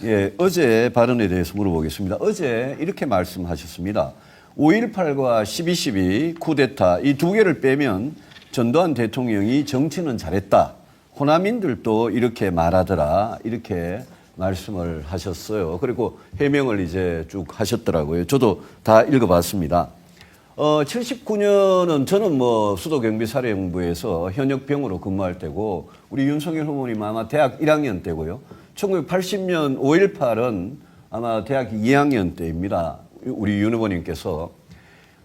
예, 어제 발언에 대해서 물어보겠습니다. 어제 이렇게 말씀하셨습니다. 5.18과 12.12 쿠데타 이 두 개를 빼면 전두환 대통령이 정치는 잘했다. 호남인들도 이렇게 말하더라. 이렇게 말씀을 하셨어요. 그리고 해명을 이제 쭉 하셨더라고요. 저도 다 읽어봤습니다. 79년은 저는 뭐 수도경비사령부에서 현역병으로 근무할 때고 우리 윤석열 후보님 아마 대학 1학년 때고요. 1980년 5.18은 아마 대학 2학년 때입니다. 우리 윤 후보님께서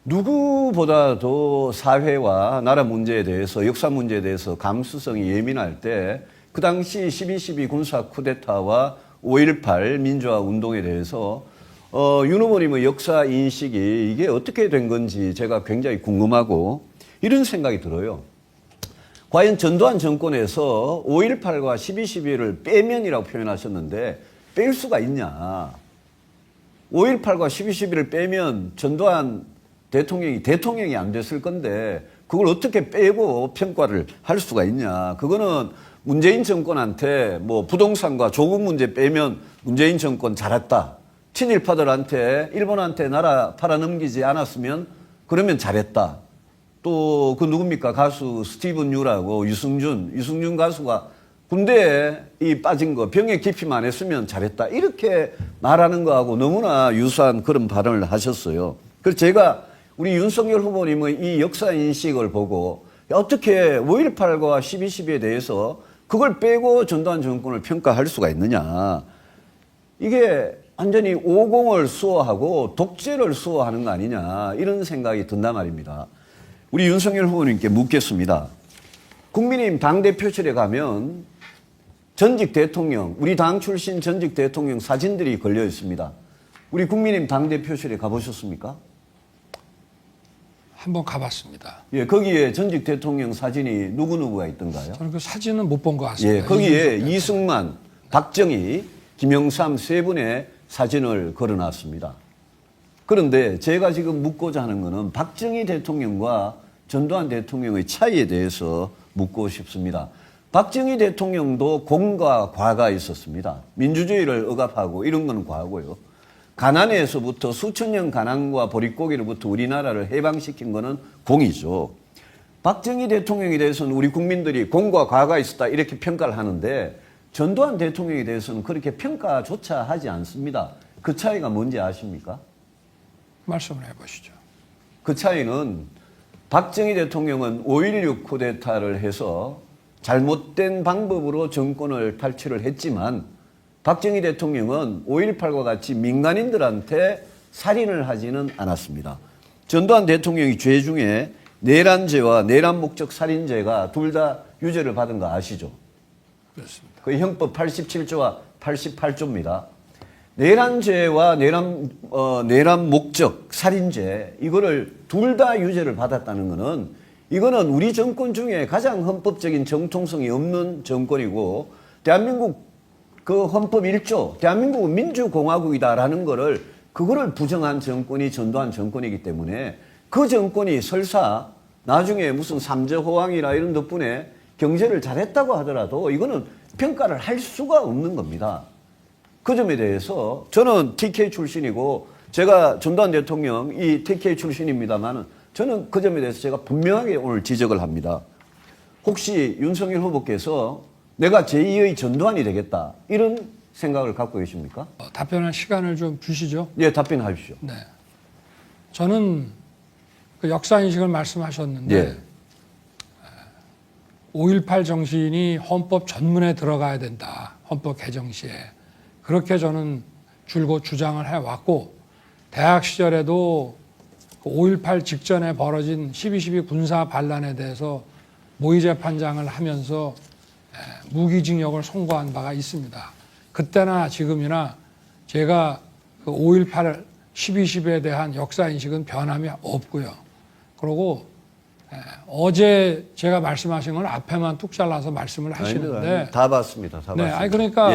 누구보다도 사회와 나라 문제에 대해서 역사 문제에 대해서 감수성이 예민할 때 그 당시 12.12 군사 쿠데타와 5.18 민주화 운동에 대해서 윤 후보님의 역사 인식이 이게 어떻게 된 건지 제가 굉장히 궁금하고 이런 생각이 들어요. 과연 전두환 정권에서 5.18과 12.12를 빼면이라고 표현하셨는데 뺄 수가 있냐. 5.18과 12.12를 빼면 전두환 대통령이 안 됐을 건데 그걸 어떻게 빼고 평가를 할 수가 있냐. 그거는 문재인 정권한테 뭐 부동산과 조국 문제 빼면 문재인 정권 잘했다. 친일파들한테 일본한테 나라 팔아넘기지 않았으면 그러면 잘했다. 또 그 누굽니까? 가수 스티븐 유라고 유승준 가수가 군대에 빠진 거 병에 깊이만 했으면 잘했다. 이렇게 말하는 거하고 너무나 유사한 그런 발언을 하셨어요. 그래서 제가 우리 윤석열 후보님의 이 역사 인식을 보고 어떻게 5.18과 12.12에 대해서 그걸 빼고 전두환 정권을 평가할 수가 있느냐. 이게 완전히 오공을 수호하고 독재를 수호하는 거 아니냐. 이런 생각이 든단 말입니다. 우리 윤석열 후보님께 묻겠습니다. 국민의힘 당대표실에 가면 전직 대통령, 우리 당 출신 전직 대통령 사진들이 걸려 있습니다. 우리 국민의힘 당대표실에 가보셨습니까? 한번 가봤습니다. 예, 거기에 전직 대통령 사진이 누구누구가 있던가요? 저는 그 사진은 못 본 것 같습니다. 예, 거기에 이승만, 박정희, 김영삼 세 분의 사진을 걸어놨습니다. 그런데 제가 지금 묻고자 하는 것은 박정희 대통령과 전두환 대통령의 차이에 대해서 묻고 싶습니다. 박정희 대통령도 공과 과가 있었습니다. 민주주의를 억압하고 이런 건 과고요. 가난에서부터 수천 년 가난과 보릿고기로부터 우리나라를 해방시킨 것은 공이죠. 박정희 대통령에 대해서는 우리 국민들이 공과 과가 있었다 이렇게 평가를 하는데 전두환 대통령에 대해서는 그렇게 평가조차 하지 않습니다. 그 차이가 뭔지 아십니까? 말씀을 해보시죠. 그 차이는 박정희 대통령은 5.16 쿠데타를 해서 잘못된 방법으로 정권을 탈취를 했지만 박정희 대통령은 5.18과 같이 민간인들한테 살인을 하지는 않았습니다. 전두환 대통령이 죄 중에 내란죄와 내란 목적 살인죄가 둘 다 유죄를 받은 거 아시죠? 그렇습니다. 그 형법 87조와 88조입니다. 내란죄와 내란 목적 살인죄 이거를 둘 다 유죄를 받았다는 것은 이거는 우리 정권 중에 가장 헌법적인 정통성이 없는 정권이고 대한민국 그 헌법 1조 대한민국은 민주공화국이다라는 그거를 부정한 정권이 전두환 정권이기 때문에 그 정권이 설사 나중에 무슨 삼저호황이나 이런 덕분에 경제를 잘했다고 하더라도 이거는 평가를 할 수가 없는 겁니다. 그 점에 대해서 저는 TK 출신이고 제가 전두환 대통령 이 TK 출신입니다만은 저는 그 점에 대해서 제가 분명하게 오늘 지적을 합니다. 혹시 윤석열 후보께서 내가 제2의 전두환이 되겠다 이런 생각을 갖고 계십니까? 답변할 시간을 좀 주시죠. 예, 답변하십시오. 네. 저는 그 역사 인식을 말씀하셨는데 예. 5.18 정신이 헌법 전문에 들어가야 된다. 헌법 개정 시에. 그렇게 저는 줄곧 주장을 해왔고 대학 시절에도 5.18 직전에 벌어진 12.12 군사 반란에 대해서 모의재판장을 하면서 무기징역을 선고한 바가 있습니다. 그때나 지금이나 제가 그 5.18 12.12에 대한 역사인식은 변함이 없고요. 그리고 어제 제가 말씀하신 건 앞에만 뚝 잘라서 말씀을 하시는데 다 봤습니다. 다 네, 봤습니다. 아니 그러니까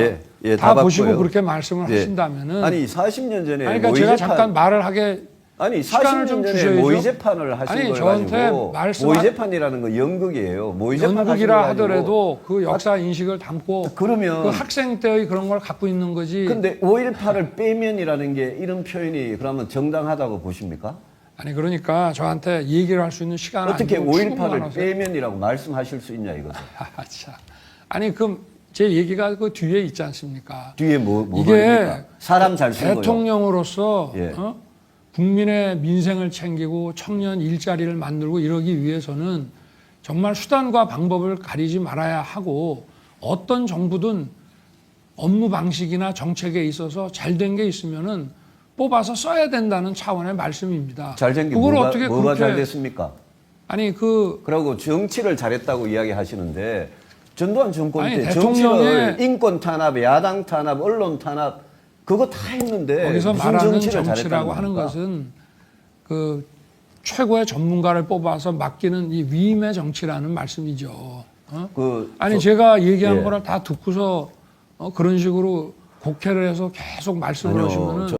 다 다 보시고 봤고요. 그렇게 말씀을 예. 하신다면은 아니 40년 전에 아니, 그러니까 제가 잠깐 말을 하게 아니 시간을 40년 좀 전에 주셔야죠. 모의 재판을 하신 아니, 걸 저한테 가지고 말씀하- 모의 재판이라는 거 연극이에요. 모의 재판 연극이라 하신 거 가지고 하더라도 그 역사 인식을 담고 그러면 그 학생 때의 그런 걸 갖고 있는 거지. 근데 5.18을 빼면이라는 게 이런 표현이 그러면 정당하다고 보십니까? 아니 그러니까 저한테 얘기를 할 수 있는 시간은 어떻게 아니고 충분히 5.18을 많아서요. 빼면이라고 말씀하실 수 있냐 이거죠. 아, 참. 아니 그럼 제 얘기가 그 뒤에 있지 않습니까? 뒤에 뭐가 이게 있습니까? 사람 잘 쓴 거요. 대통령으로서 예. 국민의 민생을 챙기고 청년 일자리를 만들고 이러기 위해서는 정말 수단과 방법을 가리지 말아야 하고 어떤 정부든 업무 방식이나 정책에 있어서 잘된 게 있으면은 뽑아서 써야 된다는 차원의 말씀입니다. 잘된 게 그걸 뭐가, 어떻게 뭐가 그렇게 잘 됐습니까? 아니 그 그리고 정치를 잘했다고 이야기하시는데 전두환 정권 아니, 때 대통령의- 정치를 인권 탄압, 야당 탄압, 언론 탄압 그거 다 했는데 거기서 무슨 말하는 정치를 정치라고 잘했다는 하는 겁니까? 것은 그 최고의 전문가를 뽑아서 맡기는 이 위임의 정치라는 말씀이죠. 아니 제가 얘기한 예. 거를 다 듣고서 그런 식으로 곡해를 해서 계속 말씀을 아니요, 하시면은